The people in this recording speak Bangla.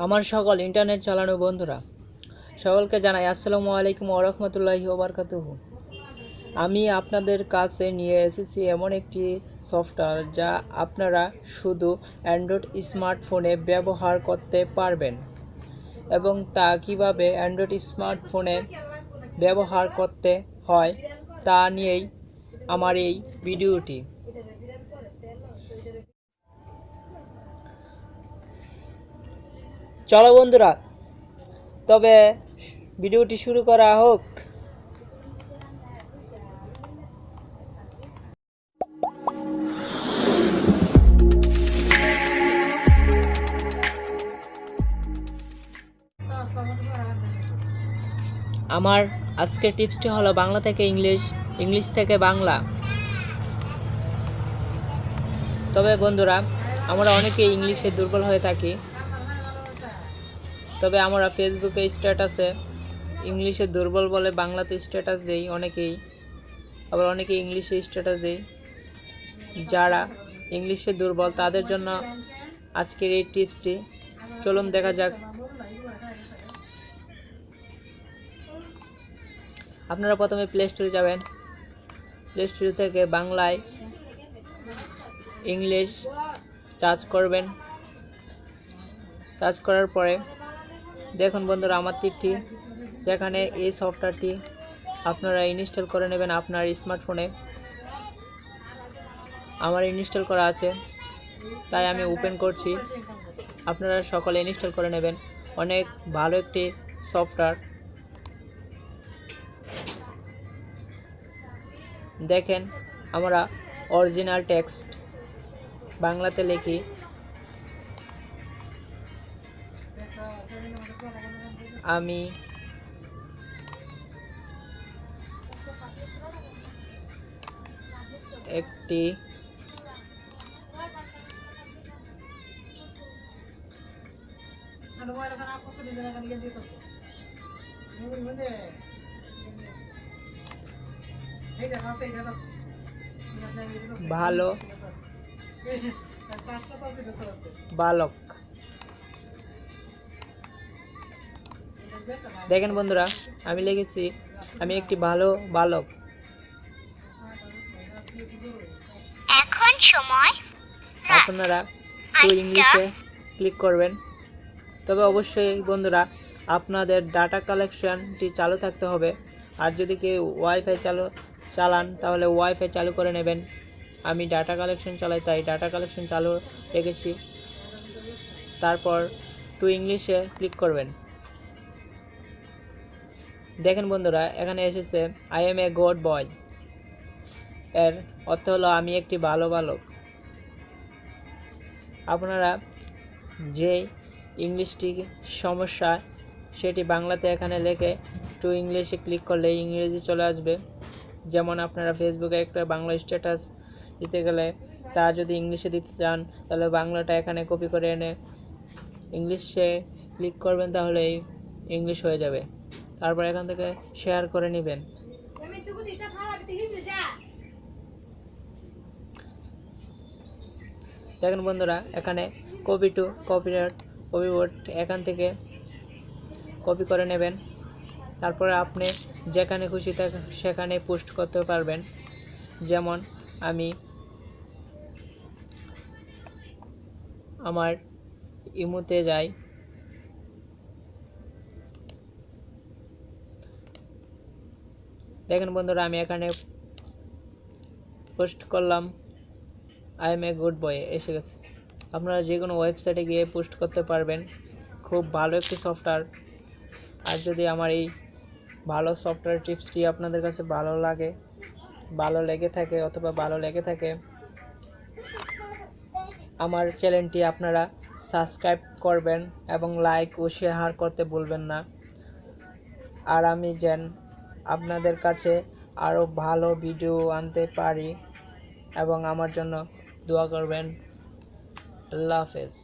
আমার সকল ইন্টারনেট চালানো বন্ধুরা সকলকে জানাই আসসালামু আলাইকুম ওয়া রাহমাতুল্লাহি ওয়া বারাকাতুহু। আমি আপনাদের কাছে নিয়ে এসেছি এমন একটি সফটওয়্যার যা আপনারা শুধু অ্যান্ড্রয়েড স্মার্টফোনে ব্যবহার করতে পারবেন এবং তা কিভাবে অ্যান্ড্রয়েড স্মার্টফোনে ব্যবহার করতে হয় তা নিয়েই আমার এই ভিডিওটি। চলো বন্ধুরা, তবে ভিডিওটি শুরু করা হোক। আমার আজকের টিপসটি হলো বাংলা থেকে ইংলিশ, ইংলিশ থেকে বাংলা। তবে বন্ধুরা, আমরা অনেকেই ইংলিশে দুর্বল হয়ে থাকি। তবে আমরা ফেসবুকে স্ট্যাটাসে ইংলিশে দুর্বল বলে বাংলাতে স্ট্যাটাস দেই অনেকেই, আবার অনেকেই ইংলিশে স্ট্যাটাস দেই। যারা ইংলিশে দুর্বল তাদের জন্য আজকের এই টিপসটি। চলুন দেখা যাক। আপনারা প্রথমে প্লে স্টোরে যাবেন। প্লে স্টোর থেকে বাংলায় ইংলিশ সার্চ করবেন। সার্চ করার পরে দেখুন বন্ধুরা, আমার তীরটি যেখানে এই সফটওয়্যারটি আপনারা ইনস্টল করে নেবেন আপনার স্মার্টফোনে। আমার ইনস্টল করা আছে, তাই আমি ওপেন করছি। আপনারা সকলে ইনস্টল করে নেবেন। অনেক ভালো একটি সফটওয়্যার। দেখেন, আমরা অরিজিনাল টেক্সট বাংলাতে লিখি। আমি একটি ভালো বালক। দেখেন বন্ধুরা, আমি লিখেছি আমি একটি ভালো বালক। এখন সময় আপনারা টু ইংলিশে ক্লিক করবেন। তবে অবশ্যই বন্ধুরা, আপনাদের ডাটা কালেকশনটি চালু থাকতে হবে। আর যদি কেউ ওয়াইফাই চালান তাহলে ওয়াইফাই চালু করে নেবেন। আমি ডাটা কালেকশন চালাই, তাই ডাটা কালেকশন চালু রেখেছি। তারপর টু ইংলিশে ক্লিক করবেন। দেখেন বন্ধুরা, এখানে এসেছে I M a good boy. এর অর্থ হলো আমি একটি ভালো বালক। আপনারা যে ইংলিশটি সমস্যা সেটি বাংলাতে এখানে লিখে টু ইংলিশে ক্লিক করলে ইংরেজি চলে আসবে। যেমন আপনারা ফেসবুকে একটা বাংলা স্ট্যাটাস দিতে গেলে তা যদি ইংলিশে দিতে চান তাহলে বাংলাটা এখানে কপি করে এনে ইংলিশে ক্লিক করবেন, তাহলে ইংলিশ হয়ে যাবে। তারপর এখান থেকে শেয়ার করে নেবেন। দেখেন বন্ধুরা, এখানে কপি টু কপিবোর্ড এখান থেকে কপি করে নেবেন। তারপরে আপনি যেখানে খুশি সেখানে পোস্ট করতে পারবেন। যেমন আমি আমার ইমোতে যাই। দেখেন বন্ধুরা, আমি এখানে পোস্ট করলাম I M a good boy, এসে গেছে। আপনারা যে কোনো ওয়েবসাইটে গিয়ে পোস্ট করতে পারবেন। খুব ভালো একটি সফটওয়্যার। আর যদি আমার এই ভালো সফটওয়্যার টিপসটি আপনাদের কাছে ভালো লেগে থাকে আমার চ্যানেলটি আপনারা সাবস্ক্রাইব করবেন এবং লাইক ও শেয়ার করতে ভুলবেন না। আর আমি যেন আপনাদের কাছে আরও ভালো ভিডিও আনতে পারি এবং আমার জন্য দোয়া করবেন। আল্লাহ হাফেজ।